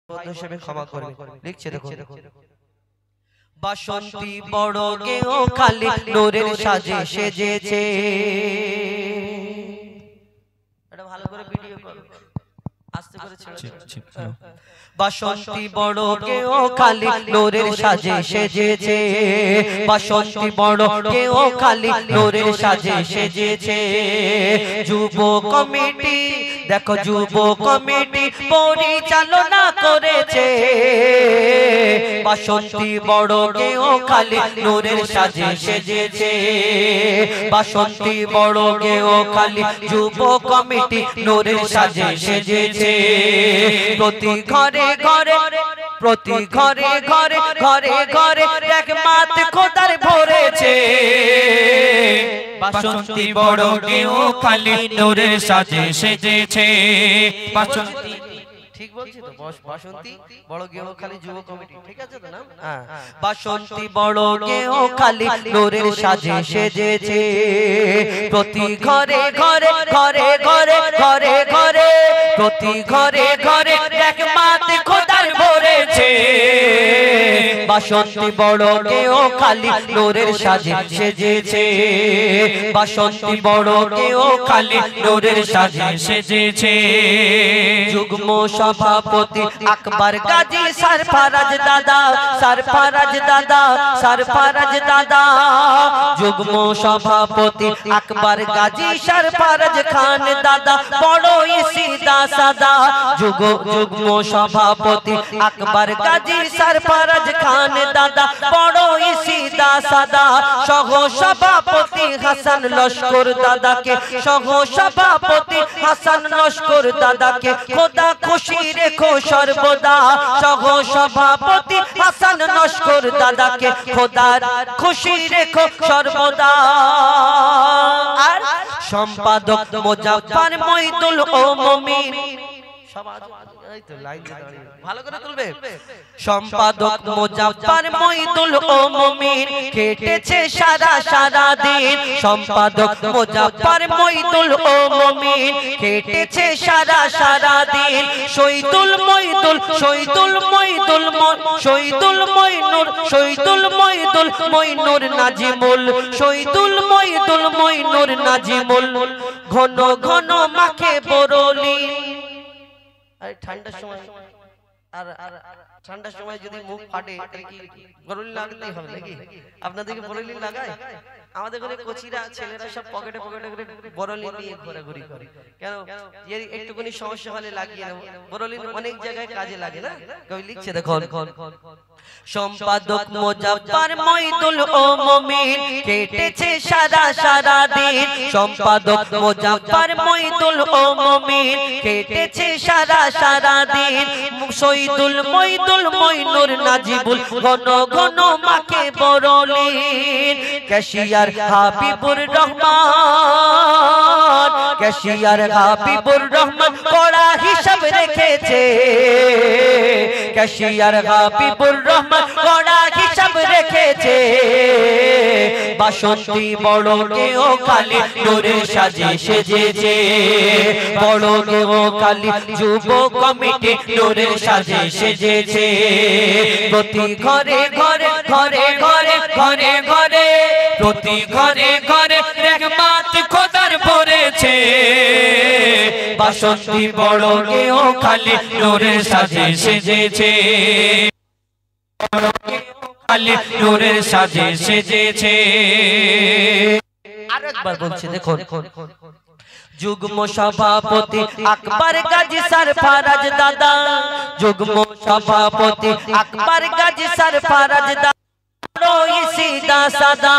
বন্ধু হিসেবে ক্ষমা করবে। লিখছে দেখো, বাসন্তী বড় গেও খালি নূরের সাজে সেজেছে। এটা ভালো করে ভিডিও করো, আস্তে করে ছেড়ে। বাসন্তী বড় গেও খালি নূরের সাজে সেজেছে, বাসন্তী বড় গেও খালি নূরের সাজে সেজেছে। যুব কমিটি দেখো, যুব কমিটি পরিচালনা করেছে, বাসন্তী বড় গেও খালি নূরের সাজে সেজেছে, বাসন্তী বড় গেও খালি যুব কমিটি নূরের সাজে সেজেছে। প্রতি ঘরে ঘরে, প্রতি ঘরে ঘরে, ঘরে ঘরে রহমত খোদার ভরেছে, বাসন্তী বড় গেও খালি নূরের সাজে সেজেছে। বাসন্তী ঠিক বলছি তো? বাসন্তী বড় গেও খালি যুব কমিটি, ঠিক আছে তো নাম? হ্যাঁ, বাসন্তী বড় গেও খালি নূরের সাজে সেজেছে। প্রতি ঘরে ঘরে, ঘরে ঘরে, ঘরে ঘরে, প্রতি ঘরে ঘরে রহমত খোদার ভরেছে, বাসন্তী বড় গেও খালি নূরের সাজে সেজেছে, বাসন্তী বড় গেও খালি নূরের সাজে সেজেছে। যুগ্ম সভাপতি আকবর গাজী সরফরাজ দাদা, সরফরাজ দাদা, সরফরাজ দাদা। যুগ্ম সভাপতি আকবর গাজী সরফরাজ খান দাদা, বড়ই সিধা সাদা। যুগ্ম সভাপতি আকবর গাজী সরফরাজ খান দাদা, বড়ই সিধা সাদা। সহ সভাপতি হাসান লস্কর দাদাকে, সহ সভাপতি হাসান লস্কর দাদাকে খোদা খুশি রেখো সর্বদা। সহ সভাপতি হাসান লস্কর দাদাকে খোদার খুশি রেখো সর্বদা। আর সম্পাদক মুজাফফর মঈদুল ও মুমিন, ভালো করে তুলবে। সম্পাদক মুজাফফর মঈদুল ও মুমিন কেটেছে সারা সারা দিন, সম্পাদক মুজাফফর মঈদুল ও মুমিন কেটেছে সারা সারা দিন। শহীদুল মঈদুল, শহীদুল মঈদুল, শহীদুল মঈনুর, শহীদুল মঈদুল মঈনুর নাজিমুল, শহীদুল মঈদুল মঈনুর নাজিমুল ঘন ঘন মাখে বরলি। ঠান্ডার সময় আর ঠান্ডার সময় যদি মুখ ফাটে কি বরলি লাগাতেই হবে নাকি? আপনাদেরকে বরলি লাগায়? আমাদের ঘরে কচিরা ছেলেরা সব পকেটে পকেটে করে বরলি নিয়ে ঘোরাঘুরি করে। কেন? একটুখানি সমস্যা হলে লাগিয়ে নেব। বরলি অনেক জায়গায় কাজে লাগে না? কবি লিখছে দেখুন, সম্পাদক মুজাফফর মঈদুল ও মুমিন কেটেছে সারা সারা দিন, সম্পাদক মুজাফফর মঈদুল ও মুমিন কেটেছে সারা সারা দিন। শহীদুল মঈদুল মঈনুর নাজিবুল ঘন ঘন মাখে বরলি। ক্যাশিয়ার হাবিবুর রহমান, ক্যাশিয়ার হাবিবুর রহমান কড়া হিসাব রেখেছে, ক্যাশিয়ার হাবিবুর রহমান কড়া হিসাব রেখেছে। বাসন্তী বড় গেও খালি নূরের সাজে সেজেছে, বড় গেও খালি যুব কমিটি নূরের সাজে সেজেছে। প্রতি ঘরে ঘরে, ঘরে ঘরে, ঘরে ঘরে, প্রতি ঘরে ঘরে রহমত খোদার ভরেছে, বাসন্তী বড় গেও খালি নূরের সাজে সেজেছে, খালি নূরের সাজে সেজেছে। আরেকবার বলছি দেখুন, যুগ্ম সভাপতি আকবর গাজী সরফরাজ দাদা, যুগ্ম সভাপতি আকবর গাজী সরফরাজ দাদা, সিধা সাদা।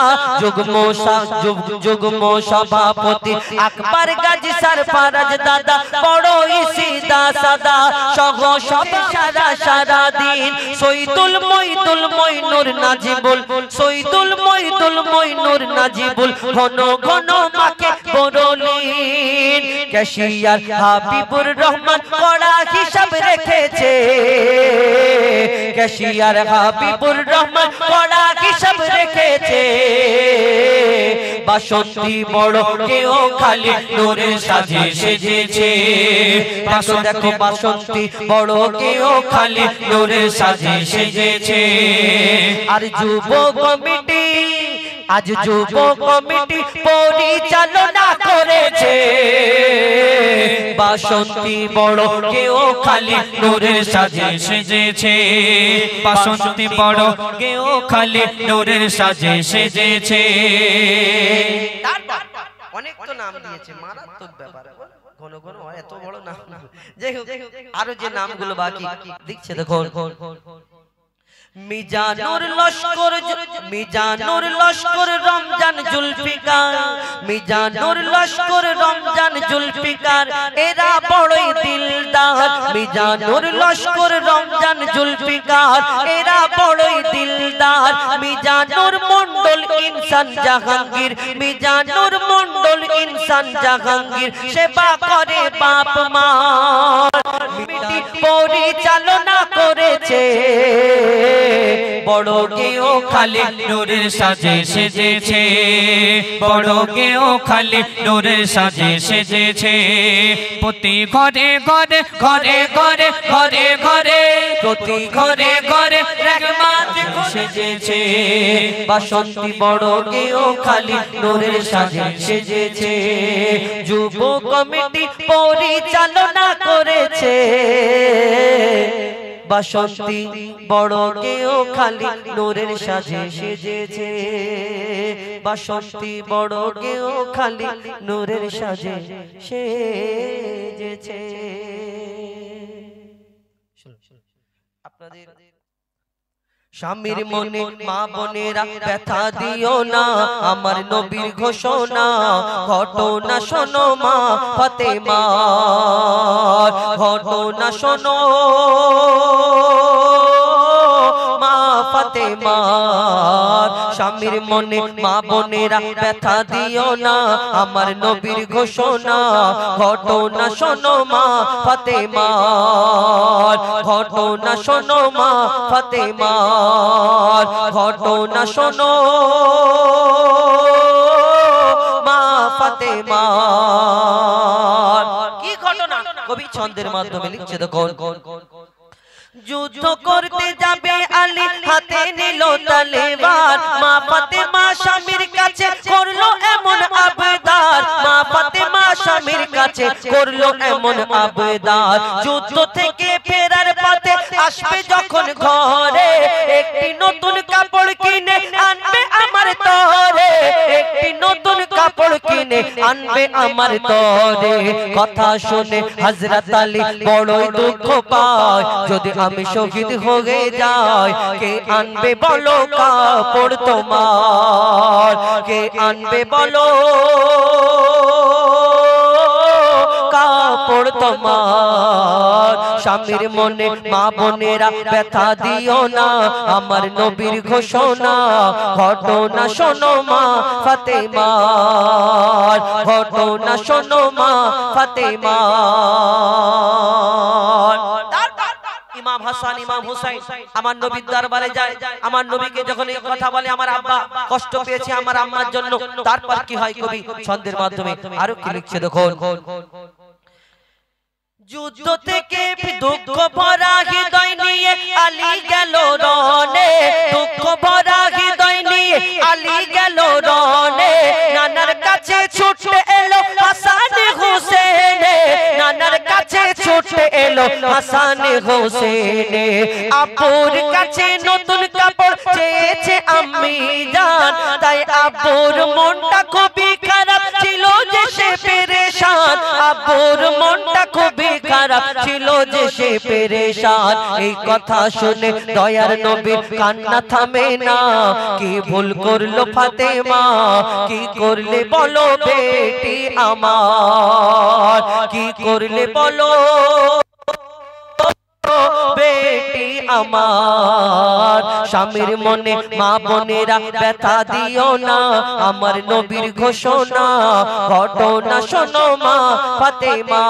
যুগ্ম সভাপতি আকবর গাজী সরফরাজ দাদা, বড়ই সিধা সাদা। সহ সব সারা সারা দিন, শহীদুল মঈদুল মঈনুর নাজিবুল, শহীদুল মঈদুল মঈনুর নাজিবুল ঘন ঘন মাখে বরলি। ক্যাশিয়ার হাবিবুর রহমান কড়া হিসাব রেখেছে, ক্যাশিয়ার হাবিবুর রহমান কড়া হিসাব রেখেছে। বাসন্তী বড় কেউ খালি নূরের সাজে সেজেছে দেখো বাসন্তী বড় কেউ খালি নূরের সাজে সেজেছে আর যুব কমিটি আজ যুব কমিটি পরিচালনা করেছে বাসন্তী বড় কেউ খালি নূরের সাজে সেজেছে বাসন্তী বড় কেউ খালি নূরের সাজে সেজেছে অনেক তো নাম দিয়েছে মারাত্মক ব্যাপার ঘন ঘন এত বড় নাম যাই হোক আরো যে নামগুলো বাকি দিচ্ছে দেখো মিজানুর লস্কর রমজান জুলফিকার মিজানুর লস্কর রমজান জুলফিকার এরা বড়ই দিলদার মিজানুর লস্কর রমজান জুলফিকার এরা বড়ই দিলদার মিজানুর মন্ডল ইনসান জাহাঙ্গীর মিজানুর মন্ডল ইনসান জাহাঙ্গীর সেবা করে বাপ মা মিটি পরিচালনা করেছে বড় কেউ খালি নূরের সাজে সেজেছে বড় কেউ খালি নূরের সাজে সেজেছে প্রতি ঘরে ঘরে ঘরে ঘরে ঘরে ঘরে প্রতি ঘরে ঘরে রহমত সেজেছে বাসন্তী বড় কেউ খালি নূরের সাজে সেজেছে যুব কমিটি পরিচালনা করেছে বাসন্তী বড় কেউ খালি নূরের সাজে সেজেছে বাসন্তী বড় কেউ খালি নূরের সাজে সেজেছে আপনাদের স্বামীর মনে মা বোনেরা ব্যথা দিও না আমার নবীর ঘোষণা ঘটনা শোনো মা ফাতেমা ঘটনা শোনো মা ফাতেমা স্বামীর মনে মা বোনেরা ব্যথা দিও না আমার নবীর ঘোষণা ঘটনা শোনো মা ফাতেমা ঘটনা শোনো মা ফাতেমা ঘটনা শোনো মা ফাতেমা কি ঘটনা কবি ছন্দের মাধ্যমে লিখছে দেখো যুদ্ধ করতে যাবে আলী হাতে নিল তলোয়ার মা ফাতেমা স্বামীর কাছে করলো এমন আবদার মা ফাতেমা স্বামীর কাছে করলো এমন আবদার যুদ্ধ থেকে ফেরার পথে আসবে যখন ঘরে একটি নতুন কাপড় কিনে আনবে আমার তরে একটি নতুন কাপড় কিনে আনবে আমার তরে কথা শুনে হযরত আলী বড়ই দুঃখ পায় যদি আমি শহীদ হয়ে যাই কে আনবে বলো কাপড় তোমার কে আনবে বলো কাপড় তোমার স্বামীর মনে মা বোনেরা ব্যথা দিও না আমার নবীর ঘোষণা ঘটনা শোনো মা ফাতেমা ঘটনা শোনো মা ফাতেমা ইমাম হাসান ইমাম হুসাইন আমার নবীর দরবারে যায় আমার নবীকে যখন এই কথা বলে আমার আব্বা কষ্ট পেয়েছে আমার আম্মার জন্য তারপর কি হয় কবি ছন্দের মাধ্যমে আরো কি লিখছে দেখো যুদ্ধ থেকে দুঃখ ভরা হৃদয় নিয়ে আলী গেল রনে দুঃখ ভরা হৃদয় নিয়ে আলী গেল রনে নানার কাছে ছুটে এলো হাসান হোসেন নানার কাছে ছুটে এলো হাসান হোসেন আপুর কাছে নতুন কাপড় চেয়েছে আম্মি জান তাই আপুর মনটা খুবই খারাপ ছিল যে সে পেরেশান আপুর মনটা খুবই খারাপ ছিল যে সে পেরেশান এই কথা শুনে দয়ার নবী কান্না থামে না কি ভুল করলো ফাতেমা কি করলে বলো বেটি আমার কি করলে বলো বেটি আমার স্বামীর মনে মা বোনেরা ব্যথা দিও না আমার নবীর ঘোষণা ঘটনা শোনো মা ফাতেমা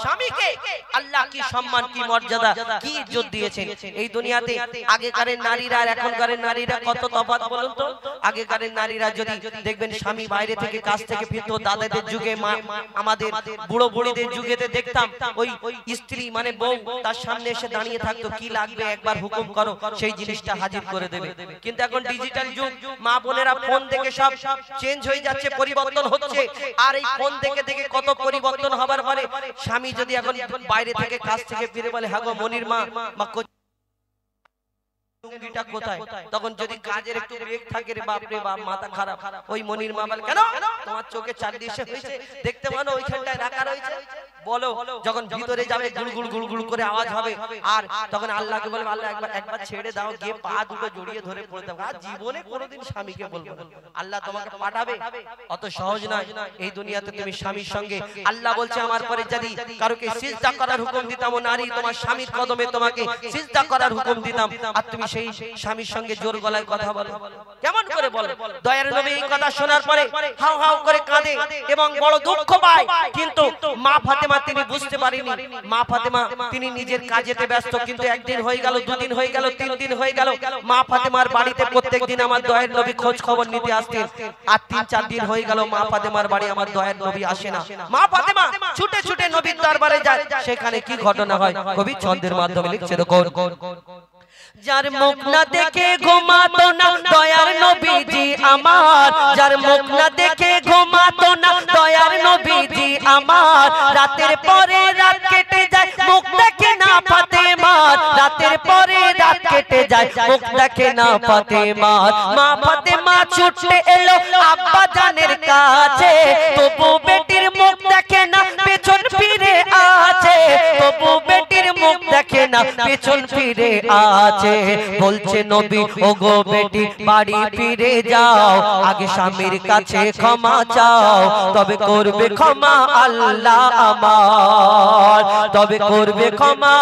স্বামীকে আল্লাহ কি সম্মান, কি মর্যাদা, কি ইজ্জত দিয়েছেন এই দুনিয়াতে। আগেকারের নারীরা আর এখনকারের নারীরা কত তফাৎ বলুন তো। আগেকারের নারীরা যদি দেখবেন স্বামী বাইরে থেকে কাজ থেকে ফিরতো, দাদাদের যুগে, আমাদের বুড়ো বুড়িদের যুগেতে দেখতাম ওই স্ত্রী মানে বউ তার সামনে এসে দাঁড়িয়ে থাকতো, কি লাগবে একবার হুকুম করো, সেই জিনিসটা হাজির করে দেবে। কিন্তু এখন ডিজিটাল যুগ, মা বোনেরা ফোন দেখে সব চেঞ্জ হয়ে যাচ্ছে, পরিবর্তন হচ্ছে। আর এই ফোন দেখে দেখে কত পরিবর্তন হবার পরে স্বামী যদি এখন বাইরে থেকে কাজ থেকে ফিরে বলে, হ্যাঁ গো মনির মা, কোথায়, তখন যদি কাজের একটু ব্রেক থাকে, রে বাপ রে বাপ মাথা খারাপ। ওই মনির মা বলে, কেন তোমার চোখে চারদিকে হয়েছে, দেখতে পানো ওইখানটায় রাখা রয়েছে, বলো। যখন ভিতরে যাবে গুড়গুড় গুড়গুড় করে আওয়াজ হবে, আর তখন আল্লাহকে বলবে, আল্লাহ একবার ছেড়ে দাও, গিয়ে পা দুটো জড়িয়ে ধরে পড়ে দাও। আর জীবনে কোনোদিন স্বামীকে বলবো না, আল্লাহ তোমাকে পাঠাবে, অত সহজ নয় এই দুনিয়াতে তুমি স্বামীর সঙ্গে। আল্লাহ বলছে, আমার পরে যদি কারোকে সিজদা করার হুকুম দিতাম, ও নারী তোমার স্বামীর কদমে তোমাকে সিজদা করার হুকুম দিতাম, আর তুমি সেই স্বামীর সঙ্গে জোর গলায় কথা বলো, কেমন করে বলো? দয়ার নবী এই কথা শোনার পরে হাউ হাউ করে কাঁদে এবং বড় দুঃখ পায়। কিন্তু মা ফাতেমা তিনি বুঝতে পারেনি। মা ফাতেমা তিনি নিজের কাজেতে ব্যস্ত। কিন্তু একদিন হয়ে গেল, দুদিন হয়ে গেল, 3 দিন হয়ে গেল, মা ফাতেমার বাড়িতে প্রত্যেকদিন আমার দয়ার নবী খোঁজ খবর নিতে আসতেন। আর 3-4 দিন হয়ে গেল মা ফাতেমার বাড়ি আমার দয়ার নবী আসে না। মা ফাতেমা ছুটে ছুটে নবীর দরবারে যায়। সেখানে কি ঘটনা হয় কবি ছন্দের মাধ্যমে লিখছে, দেখুন। যার মুখ না দেখে ঘুমাতো না দয়ার নবীজি আমার, যার মুখ না দেখে ঘুমাতো না দয়ার নবীজি আমার, রাতের পরে রাত কেটে যায় মুখ দেখে না ফাতেমার, রাতের পরে রাত কেটে যায় মুখ দেখে না ফাতেমার। মা ফাতেমা ছুটে এলো আব্বা জানের কাছে, তবু বেটির মুখ দেখে না পেছন ফিরে আছে, তবু বেটির মুখ দেখে না পেছন ফিরে আছে। বলছে নবী, ও গো বেটি বাড়ি ফিরে যাও, আগে স্বামীর কাছে ক্ষমা চাও, তবে করবে ক্ষমা আল্লাহ আমার, তবে করবে ক্ষমা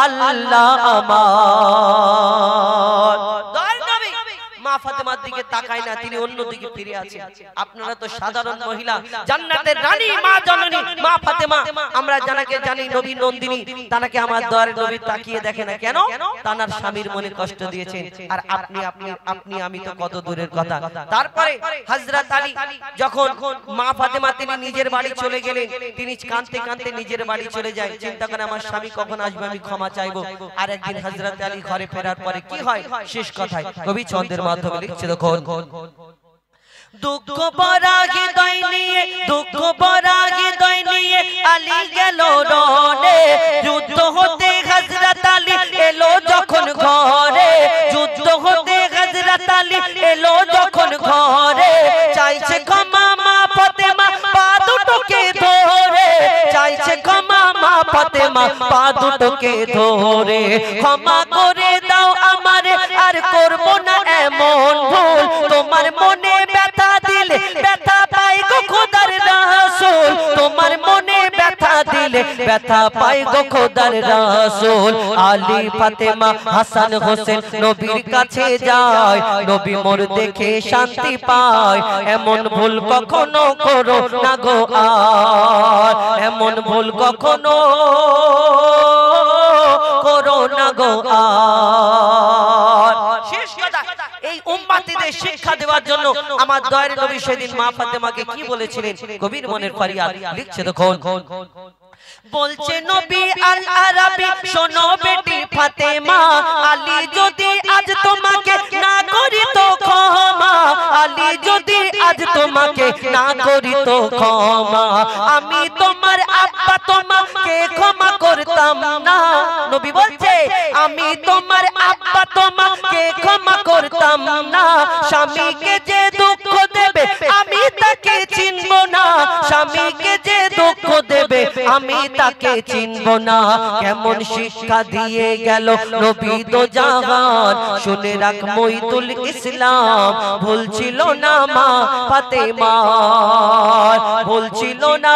আল্লাহ আমার। মা ফাতেমার দিকে তাকায় না, তিনি অন্যদিকে ফিরে আছেন। আপনারা তো সাধারণ মহিলা, জান্নাতের রানী মা জননী মা ফাতেমা, আমরা জানাকে জানি নবী নন্দিনী, তাকে আমার দয়ার নবী তাকিয়ে দেখে না কেন? তার স্বামীর মনে কষ্ট দিয়েছেন। আর আপনি আমি তো কত দূরের কথা। তারপরে হযরত আলী যখন মা ফাতেমা তিনি নিজের বাড়ি চলে গেলেন, তিনি কাঁদতে কাঁদতে নিজের বাড়ি চলে যায়। চিন্তা করে আমার স্বামী কখন আসবে, আমি ক্ষমা চাইবো। আর একদিন হযরত আলী ঘরে ফেরার পরে কি হয় শেষ কথায় কবি ছন্দের মাধ্যমে লিখছে, দেখুন। দুঃখ ভরা হৃদয় নিয়ে, দুঃখ ভরা হৃদয় নিয়ে আলী গেল রণে, যুদ্ধ হতে হযরত আলী এলো যখন ঘরে, যুদ্ধ হতে হযরত আলী এলো যখন ঘরে, চাইছে ক্ষমা মা ফাতেমা পা দুটোকে ধরে, চাইছে ক্ষমা মা ফাতেমা পা দুটোকে ধরে, ক্ষমা করে দাও আমারে আর করব না এমন ভুল, তোমার মনে ব্যথা দিলে ব্যথা পাই গো খোদার রাসূল, তোমার মনে ব্যথা দিলে ব্যথা পাই গো খোদার রাসূল। আলী ফাতেমা হাসান হোসেন নবীর কাছে যায়, নবী মোর দেখে শান্তি পায়, এমন ভুল কখনো করো না গো আর, এমন ভুল কখনো করো না গো আর। শেষ কথা, এই উম্মতিদের শিক্ষা দেওয়ার জন্য আমার দয়ার নবী সেদিন মা ফাতেমাকে কি বলেছিলেন কবির মনের ফরিয়াদ লিখছে, দেখুন। বলছে নবী আল আরাবী, শোনো বেটি ফাতেমা, আলী যদি আজ তোমাকে না করি তো ক্ষমা, আলী যদি আজ তোমাকে না করি তো ক্ষমা, আমি তোমার আব্বা তোমাকে ক্ষমা করতাম না। নবী বলছে, আমি তোমার আব্বা তোমাকে ক্ষমা করতাম না, স্বামীকে যে দুঃখ দেবে আমি তাকে চিনব না, স্বামীকে যে দুঃখ দেবে আমি তাকে চিনব না। কেমন শিক্ষা দিয়ে গেল নবী দো জাহান, শুনে রাখ মঈদুল ইসলাম, ভুলছিল না মা ফাতেমা, ভুলছিল না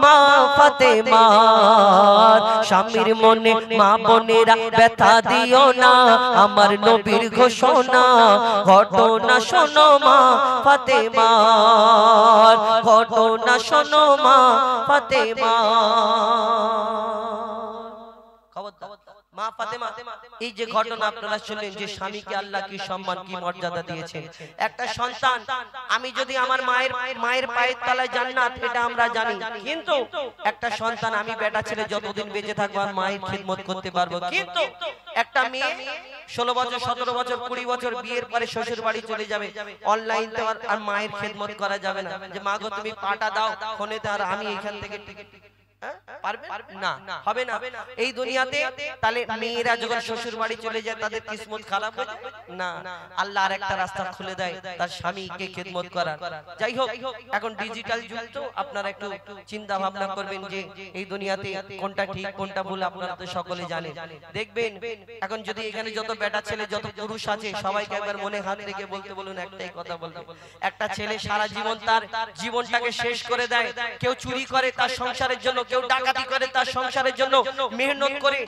মা ফাতেমা। ফাতেমার স্বামীর মনে মা বোনেরা ব্যথা দিও না আমার নবীর ঘোষণা ঘটনা শোনো মা ফাতেমার ঘটনা শোনো মা ফাতেমার মা ফাতেমা এই যে ঘটনা আপনারা শুনলেন যে স্বামীকে আল্লাহ কি সম্মান কি মর্যাদা দিয়েছেন একটা সন্তান আমি যদি আমার মায়ের পায়ের তলায় জান্নাত এটা আমরা জানি কিন্তু একটা সন্তান আমি বেটা ছেলে যতদিন বেঁচে থাকবো আর মায়ের খিদমত করতে পারবো কিন্তু একটা মেয়ে 16 বছর 17 বছর 20 বছর বিয়ের পরে শ্বশুর বাড়ি চলে যাবে অনলাইন তে আর মায়ের খিদমত করা যাবে না যে মা গো তুমি পাটা দাও ফোনেতে আর আমি এখান থেকে পারবে না হবে না এই দুনিয়াতে তাহলে মেয়েরা যখন শ্বশুর বাড়ি চলে যায় তাদের কিসমত খারাপ হয় না আল্লাহ আরেকটা রাস্তা খুলে দেয় তার স্বামীকে খিদমত করার যাই হোক এখন ডিজিটাল যুগ তো আপনারা একটু চিন্তা ভাবনা করবেন যে এই দুনিয়াতে কোনটা ঠিক কোনটা ভুল আপনারা তো সকলে জানেন দেখবেন এখন যদি এখানে যত বেটা ছেলে যত পুরুষ আছে সবাইকে একবার মনে হাত রেখে বলতে বলুন একটাই কথা বলতে একটা ছেলে সারা জীবন তার জীবনটাকে শেষ করে দেয় কেউ চুরি করে তার সংসারের জন্য কেউ ডাকাতি করে তার সংসারের জন্য মেহনত করে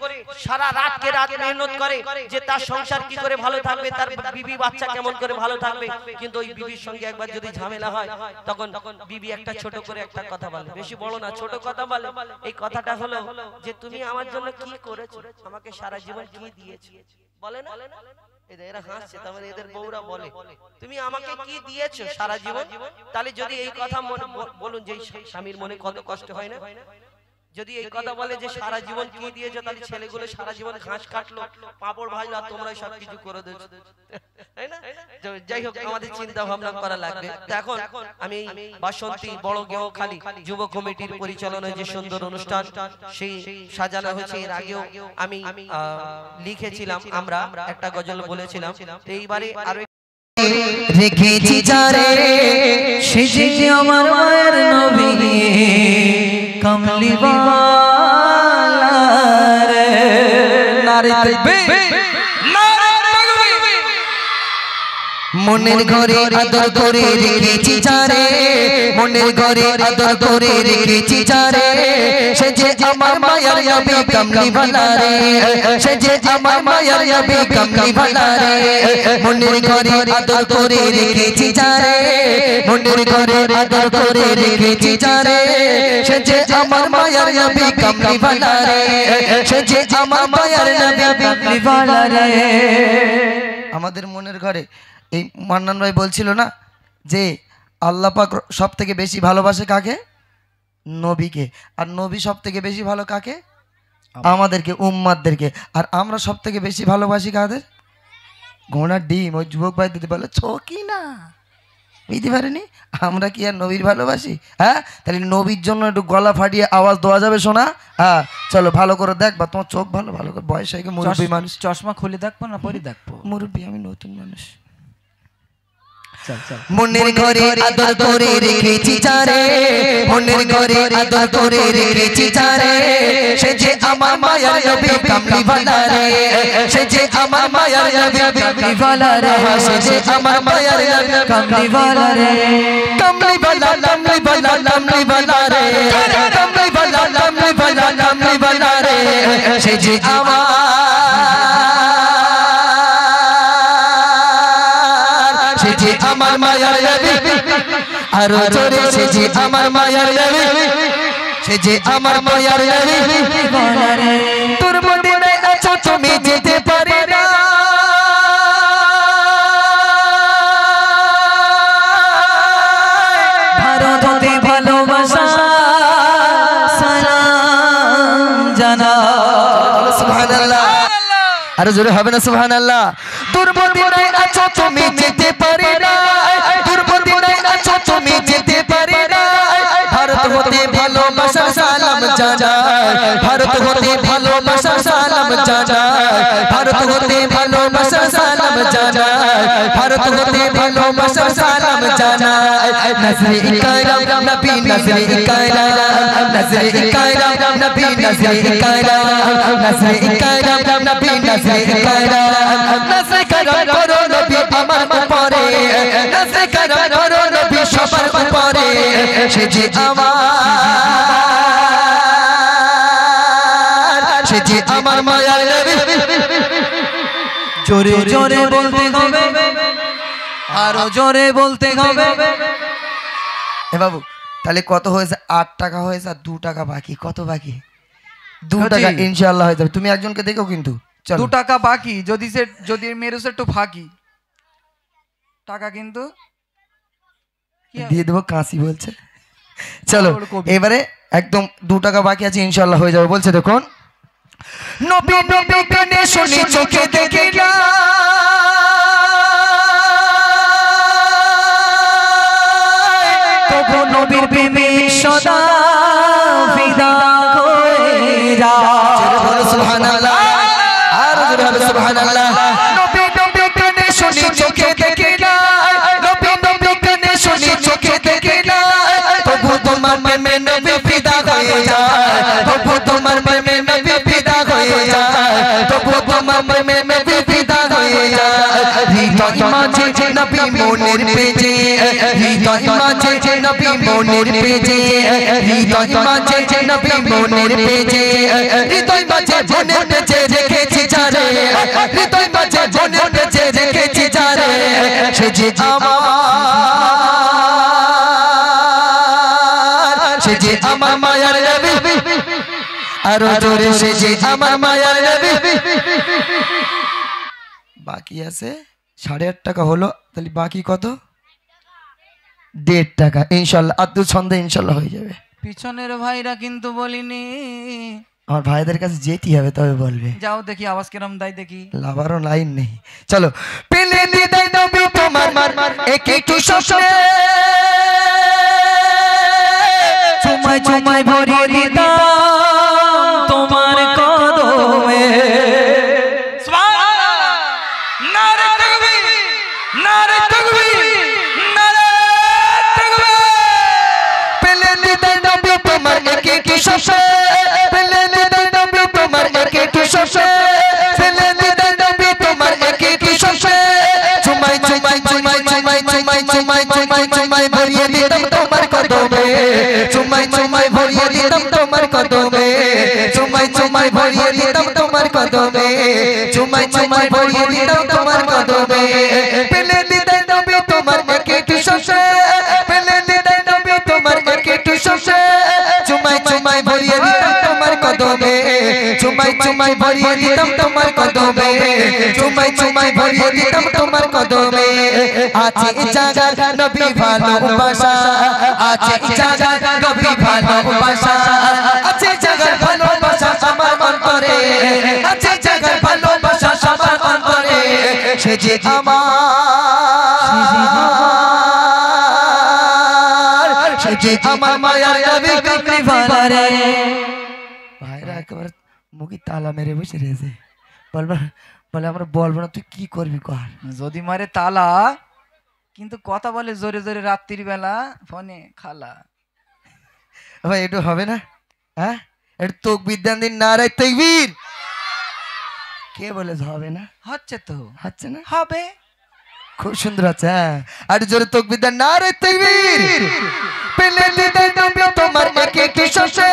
সারা রাত কে রাত মেহনত করে যে তার সংসার কি করে ভালো থাকবে তার বিবি বাচ্চা কেমন করে ভালো থাকবে কিন্তু ওই বিবির সঙ্গে একবার যদি ঝামেলা হয় তখন বিবি একটা ছোট করে একটা কথা বলে বেশি বড় না ছোট কথা বলে এই কথাটা হলো যে তুমি আমার জন্য কি করেছো আমাকে সারা জীবন কি দিয়েছো বলে না এরা হাসছে তার মানে এদের বউরা বলে তুমি আমাকে কি দিয়েছো সারা জীবন তাহলে যদি এই কথা বলুন যে স্বামীর মনে কত কষ্ট হয় না যদি এই কথা বলে যে সারা জীবন কি দিয়েছো তাহলে ছেলেগুলো সারা জীবন ঘাস কাটলো পাপড় ভাজলো আর তোমরা সব কিছু করে দিয়েছো তাই না যাই হোক আমাদের চিন্তা ভাবনা করা লাগবে এখন আমি বাসন্তী বড় গেওখালী যুব কমিটির পরিচালনায় যে সুন্দর অনুষ্ঠান সেই সাজানো হয়েছে এর আগেও আমি লিখেছিলাম আমরা একটা গজল বলেছিলাম এইবারে আরো রেখেছি যারে সেজে আমার মায়ের নবী কমলিওয়ালা রে নারে তাকবীর নারে তাকবীর মনের ঘরে আদর করে রেখেছি যারে মনের ঘরে আদর করে রেখেছি যারে সেজে আমার মায়ের নবী কমলিওয়ালা রে সেজে আমার মায়ের নবী কমলিওয়ালা রে মনের ঘরে আদর করে রেখেছি যারে মনের ঘরে আদর করে রেখেছি যারে সেজে আমার মায়ের নবী কমলিওয়ালা রে সেজে আমার মায়ের নবী কমলিওয়ালা রে আমাদের মনের ঘরে এই মান্নান ভাই বলছিল না যে আল্লাহ পাক সব থেকে বেশি ভালোবাসে কাকে নবীকে আর নবী সব থেকে বেশি ভালো কাকে আমাদেরকে উম্মাতদেরকে আর আমরা সব থেকে বেশি ভালোবাসি কাদের ঘোড়ার ডিম ওই যুবক ভাই দিতে বলে চকি না বুঝতে পারেনি আমরা কি আর নবীর ভালোবাসি হ্যাঁ তাহলে নবীর জন্য একটু গলা ফাটিয়ে আওয়াজ দেওয়া যাবে শোনা হ্যাঁ চলো ভালো করে দেখবা তোমার চোখ ভালো ভালো করে বয়স হয়ে গেছে মুরব্বী মানুষ চশমা খুলে দেখবো না পরে দেখবো মুরব্বী আমি নতুন মানুষ মনের ঘরে আদর করে রেখেছি যারে মনের ঘরে আদর করে রেখেছি যারে সেজে আমার মায়ের নবী কমলিওয়ালা রে সেজে আমার মায়ের নবী কমলিওয়ালা রে সেজে আমার মায়ের নবী কমলিওয়ালা রে কমলিওয়ালা কমলিওয়ালা কমলিওয়ালা রে কমলিওয়ালা কমলিওয়ালা কমলিওয়ালা রে সেজে আমার সেজে আমার মায়ার নবী আরো জোরে সেজে আমার মায়ার নবী সেজে আমার মায়ার নবী তোর মদিনায় আছো তুমি যেতে পারে না ভারতে ভালোবাসা সালাম জানা সুবহানাল্লাহ আরো জোরে হবে না সুবহানাল্লাহ তোর মদিনায় আছো তুমি যেতে পারে না তোর মদিনায় আছো তুমি যেতে পারে না ভারত হতে ভালোবাসা সালাম জানাই ভারত হতে ভালোবাসা সালাম জানাই ভারত হতে ভালোবাসা সালাম জানাই ভারত হতে ভালোবাসা সালাম জানাই নজরে ইকরাম নবী নজরে ইকরাম নজরে ইকরাম নবী নজরে ইকরাম নজরে ইকরাম নবী নজরে ইকরাম নজরে করম করো নবী আমার উপরে নজরে করম করো নবী সবার উপরে সেজে আমার যে আমার মায়ার নবী জোরে জোরে বলতে হবে, আরো জোরে বলতে হবে। এ বাবু তাহলে কত হয়েছে? 8 টাকা হয়েছে আর 2 টাকা বাকি। কত বাকি? 2 টাকা ইনশাআল্লাহ হয়ে যাবে। তুমি একজনকে দেখো কিন্তু। চলো 2 টাকা বাকি, যদি মেরুস একটু ফাঁকি টাকা কিন্তু দিয়ে দেবো, কাশি বলছে। চলো এবারে একদম 2 টাকা বাকি আছে, ইনশাআল্লাহ হয়ে যাবে। বলছে দেখুন, নবী নবী কানে শুনি চোখে দেখি না, তবু নবীর প্রেমে সদা ফিদা হয়ে যায়। সুবহানাল্লাহ, আর জোরে হবে সুবহানাল্লাহ। নবী নবী কানে শুনি চোখে দেখি না, নবী নবী কানে শুনি চোখে দেখি না, তবু তোমার প্রেমে নবী ফিদা হয়ে যায়, তবু তোমার প্রেমে নবী ফিদা হয়ে যায়, তবু তোমার প্রেমে নবী ফিদা হয়ে যায়। হৃদয় মাঝে নবী মনের পেজে, হৃদয় মাঝে নবী মনের পেজে, হৃদয় মাঝে নবী মনের পেজে, হৃদয় মাঝে মনের পেজে রেখেছি যারে, হৃদয় মাঝে মনের পেজে রেখেছি যারে, সে যে আমার, সে যে আমার মায়ার নবী, আরো জোরে সে যে আমার মায়ার নবী। বাকি আছে 8.5 টাকা হলো, তাহলে বাকি কত? 1.5 টাকা। ইনশাআল্লাহ আদু ছন্দে ইনশাআল্লাহ হয়ে যাবে। পিছনের ভাইরা কিন্তু বলিনি, আমার ভাইদের কাছে যেতে হবে, তবে বলবে। যাও দেখি আওয়াজ কিরম দেয় দেখি। লাভারও লাইন নেই। চলো, পেলে দিদাই নবী তোমার এক একটু স্বপ্নে, চুমাই চুমাই ভরিয়ে দিতাম তোমার কদমে। নারে তাকবীর, নারে তাকবীর, নারে তাকবীর। পেলে দিদাই নবী তোমার এক একটু স্বপ্নে, পেলে দিদাই নবী তোমার এক একটু স্বপ্নে, পেলে দিদাই নবী তোমার এক একটু স্বপ্নে, চুমাই চুমাই চুমাই চুমাই চুমাই চুমাই চুমাই চুমাই ভরিয়ে দিতাম তোমার কদমে, চুমাই চুমাই ভরিয়ে দিতাম তোমার কদমে, চুমাই চুমাই ভরিয়ে দিতাম তোমার কদমে, চুমাই চুমাই ভরিয়ে দিতাম তোমার কদমে। পেলে দিদাই নবী তোমার এক একটু স্বপ্নে, পেলে দিদাই নবী তোমার এক একটু স্বপ্নে, চুমাই চুমাই ভরিয়ে দিতাম তোমার কদমে, চুমাই চুমাই ভরিয়ে দিতাম তোমার কদমে, চুমাই চুমাই ভরিয়ে দিতাম তোমার কদমে। আছে জায়গা নবী ভালোবাসা, আছে জায়গা নবী ভালোবাসা, আছে জায়গা ভালোবাসা আমার অন্তরে, আছে জায়গা ভালোবাসা আমার অন্তরে, সে যে আমার, সে যে আমার মায়ার নবী কৃপারে। ভাইরা একেবারে মুখে তালা মেরে বসে রয়েছে, বলবা বলে আমরা বলবো না, তুই কি করবি কর। যদি মারে তালা, কিন্তু কথা বলে জোরে জোরে রাত্রির বেলা ফোনে খালা। ভাই একটু হবে না? হ্যাঁ একটু তকবীর দেন দিন, নারে তাকবীর। কে বলে হবে না? হচ্ছে তো, হচ্ছে না? হবে। খুব সুন্দর আছে। হ্যাঁ আর জোরে তকবীর দেন, নারে তাকবীর। পেলে দিদাই নবী তোমার এক একটু স্বপ্নে,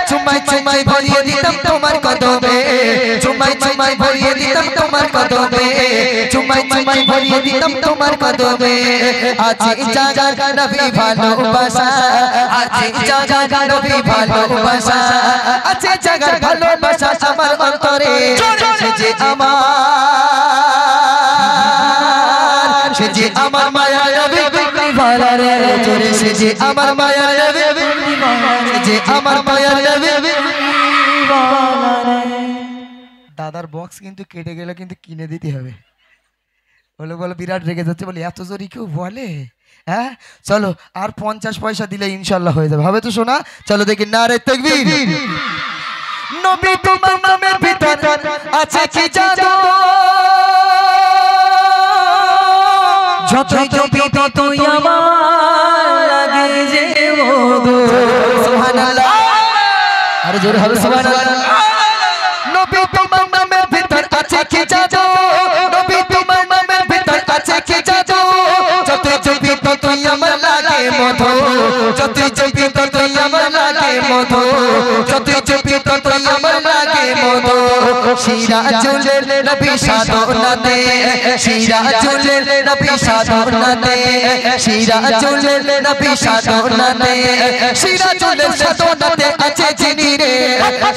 চুমাই চুমাই ভরিয়ে দিতাম তোমার কদমে, চুমাই চুমাই ভরিয়ে দিতাম তোমার কদমে, চুমাই চুমাই ভরিয়ে দিতাম তোমার কদমে। আছে জায়গা নবী ভালোবাসা, আছে জায়গা নবী ভালোবাসা, আছে জায়গা ভালোবাসা আমার অন্তরে, সে যে আমার, সে যে আমার মায়া নবী কৃপারে, জোরে সে যে আমার মায়া নবী, সে যে আমার মায়া নবী। দাদার বক্স কিন্তু কেটে গেলে কিন্তু কিনে দিতে হবে। বলে বলে বিরাট রেগে যাচ্ছে, বলে এত জোরে কেউ বলে? হ্যাঁ চলো আর 50 পয়সা দিলে ইনশাআল্লাহ হয়ে যাবে। হবে তো শোনা? চলো দেখি, নারে তাকবীর। নবী তোমার নামের ভিতর আছে কি জাদু, যতই জপি ততই আমার লাগে যে মধু। সুবহানাল্লাহ, আরে জোরে হবে সুবহানাল্লাহ। নবী তোমার নামের ভিতর আছে কি জাদু, নবী তোমার নামের ভিতর আছে কি জাদু, যতই জপি ততই আমার লাগে মধু, যতই জপি ততই আমার লাগে মধু, যতই জপি ততই আমার লাগে মধু। সিরাজুল নবী সাধনাতে সিরাজুল নবী সাধনাতে সিরাজুল নবী সাধনাতে সিরাজুল সাধনাতে আছে যিনি রে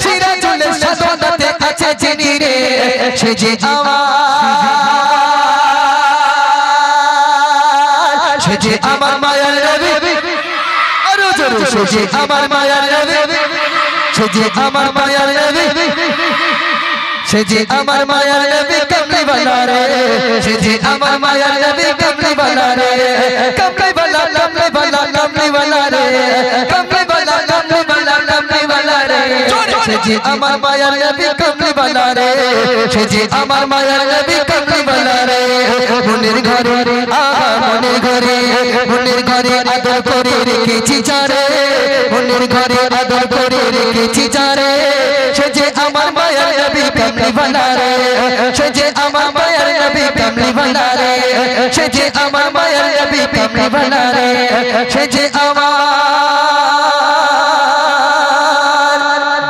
সিরাজুল সাধনাতে আছে যিনি রে সে যে আমার মায়ার নবী আরো জোরে সে যে আমার মায়ার নবী সে যে আমার মায়ার নবী সে যে আমার মায়ার নবী কমলি বালা রে সে যে আমার মায়ার নবী কমলি বালা রে কমলি বালা কমলি বালা কমলি বালা রে কমলি বালা কমলি বালা কমলি বালা রে সে যে আমার মায়ার নবী কমলি বালা রে সে যে আমার মায়ার নবী কমলি বালা রে মনের ঘরে মনের ঘরে আদর করে রেখেছি যারে মনের ঘরে আদর করে রেখেছি যারে সে যে আমার মায়ার নবী কমলি বালা রে সে যে আমার মায়ার নবী কমলি বালা রে সে যে আমার মায়ার নবী কমলি বালা রে সে যে আমার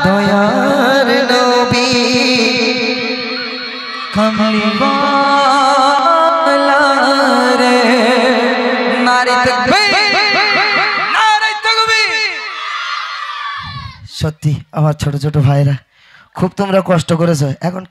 দয়ার নবী কমলি বালা রে নারী তাকবীর নারী তাকবীর। সত্যি আমার ছোট ছোট ভাইরা খুব তোমরা কষ্ট করেছো এখন